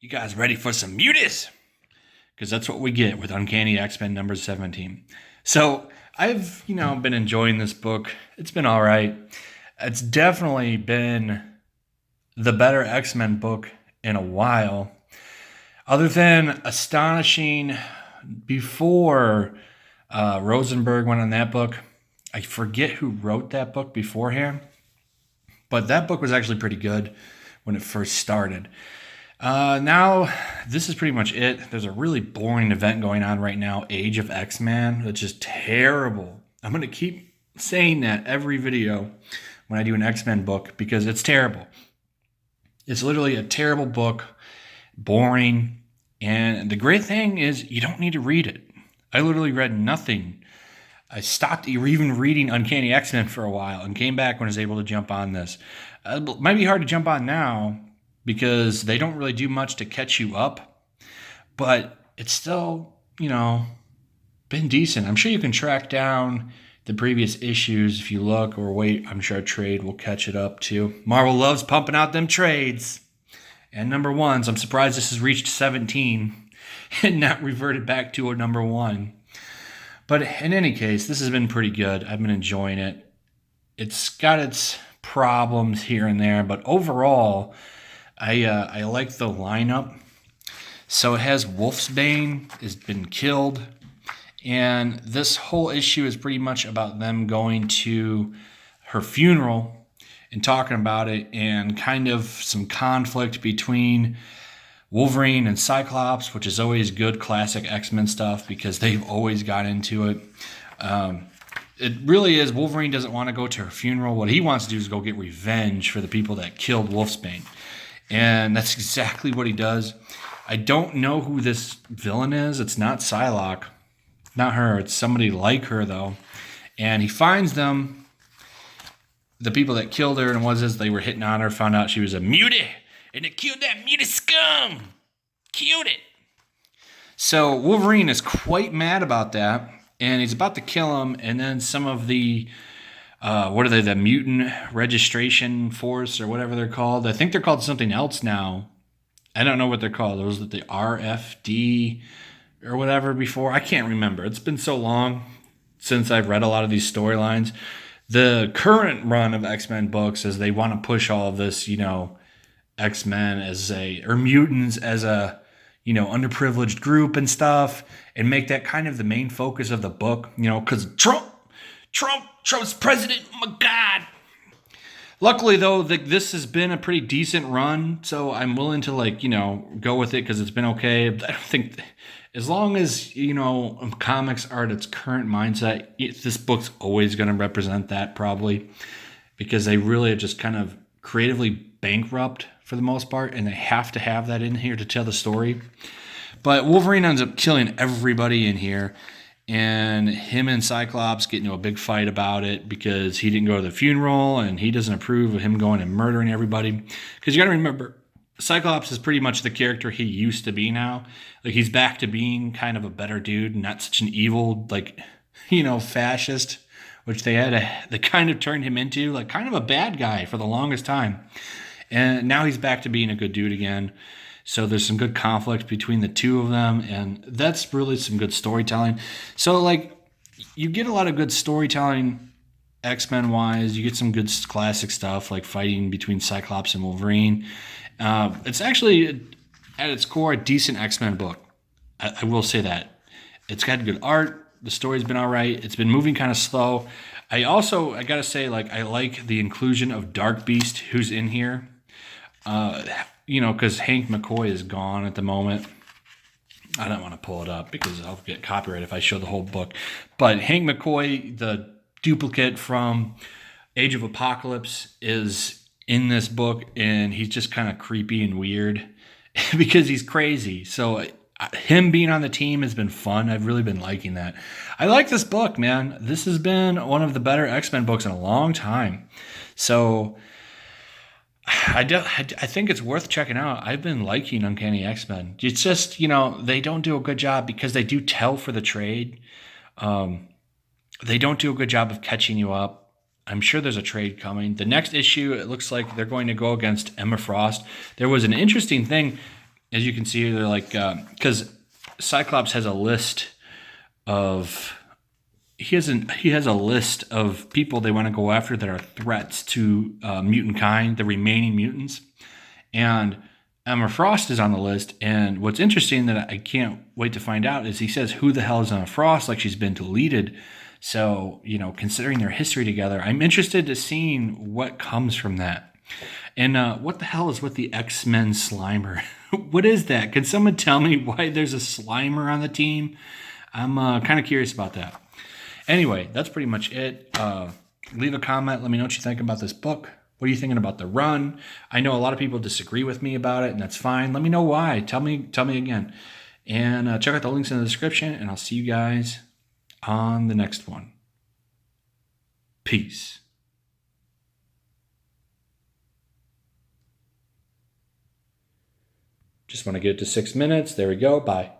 You guys ready for some muties? Because that's what we get with Uncanny X-Men number 17. So I've, been enjoying this book. It's been all right. It's definitely been the better X-Men book in a while. Other than Astonishing, before Rosenberg went on that book, I forget who wrote that book beforehand, but that book was actually pretty good when it first started. Now, this is pretty much it. There's a really boring event going on right now, Age of X-Men, which is terrible. I'm going to keep saying that every video when I do an X-Men book because it's terrible. It's literally a terrible book, boring, and the great thing is you don't need to read it. I literally read nothing. I stopped even reading Uncanny X-Men for a while and came back when I was able to jump on this. It might be hard to jump on now because they don't really do much to catch you up, but it's still, been decent. I'm sure you can track down the previous issues if you look or wait. I'm sure a trade will catch it up too. Marvel loves pumping out them trades. And number ones, I'm surprised this has reached 17 and not reverted back to a number one. But in any case, this has been pretty good. I've been enjoying it. It's got its problems here and there, but overall, I like the lineup. So it has Wolfsbane has been killed, and this whole issue is pretty much about them going to her funeral and talking about it, and kind of some conflict between Wolverine and Cyclops, which is always good classic X-Men stuff because they've always got into it. It really is. Wolverine doesn't want to go to her funeral. What he wants to do is go get revenge for the people that killed Wolfsbane. And that's exactly what he does. I don't know who this villain is. It's not Psylocke. Not her. It's somebody like her, though. And he finds them, the people that killed her, and they were hitting on her, found out she was a mutie. And it killed that mutie scum. Killed it. So Wolverine is quite mad about that. And he's about to kill him. And then some of the the mutant registration force or whatever they're called. I think they're called something else now. I don't know what they're called. Those are the RFD or whatever before. I can't remember. It's been so long since I've read a lot of these storylines. The current run of X-Men books is they want to push all of this, X-Men or mutants as a, underprivileged group and stuff, and make that kind of the main focus of the book, because Trump's president. Oh my God. Luckily, though, this has been a pretty decent run, so I'm willing to, go with it because it's been okay. I don't think, as long as, comics are at its current mindset, this book's always going to represent that probably, because they really are just kind of creatively bankrupt for the most part, and they have to have that in here to tell the story. But Wolverine ends up killing everybody in here, and him and Cyclops get into a big fight about it because he didn't go to the funeral and he doesn't approve of him going and murdering everybody. Because you got to remember, Cyclops is pretty much the character he used to be now. Like, he's back to being kind of a better dude, not such an evil, fascist, which they kind of turned him into, kind of a bad guy for the longest time. And now he's back to being a good dude again. So there's some good conflict between the two of them, and that's really some good storytelling. So, you get a lot of good storytelling X-Men wise. You get some good classic stuff like fighting between Cyclops and Wolverine. It's actually, at its core, a decent X-Men book. I will say that. It's got good art. The story's been all right. It's been moving kind of slow. I got to say, I like the inclusion of Dark Beast, who's in here. Because Hank McCoy is gone at the moment. I don't want to pull it up because I'll get copyright if I show the whole book. But Hank McCoy, the duplicate from Age of Apocalypse, is in this book, and he's just kind of creepy and weird because he's crazy. So him being on the team has been fun. I've really been liking that. I like this book, man. This has been one of the better X-Men books in a long time. So I think it's worth checking out. I've been liking Uncanny X-Men. It's just, they don't do a good job because they do tell for the trade. They don't do a good job of catching you up. I'm sure there's a trade coming. The next issue, it looks like they're going to go against Emma Frost. There was an interesting thing. as you can see, they're like, because Cyclops has a list of, he has a list of people they want to go after that are threats to mutant kind, the remaining mutants. And Emma Frost is on the list. And what's interesting that I can't wait to find out is he says, who the hell is Emma Frost? Like she's been deleted. So, considering their history together, I'm interested to seeing what comes from that. And what the hell is with the X-Men Slimer? What is that? Can someone tell me why there's a Slimer on the team? I'm kind of curious about that. Anyway, that's pretty much it. Leave a comment. Let me know what you think about this book. What are you thinking about the run? I know a lot of people disagree with me about it, and that's fine. Let me know why. Tell me again. And check out the links in the description, and I'll see you guys on the next one. Peace. Just want to get it to 6 minutes. There we go. Bye.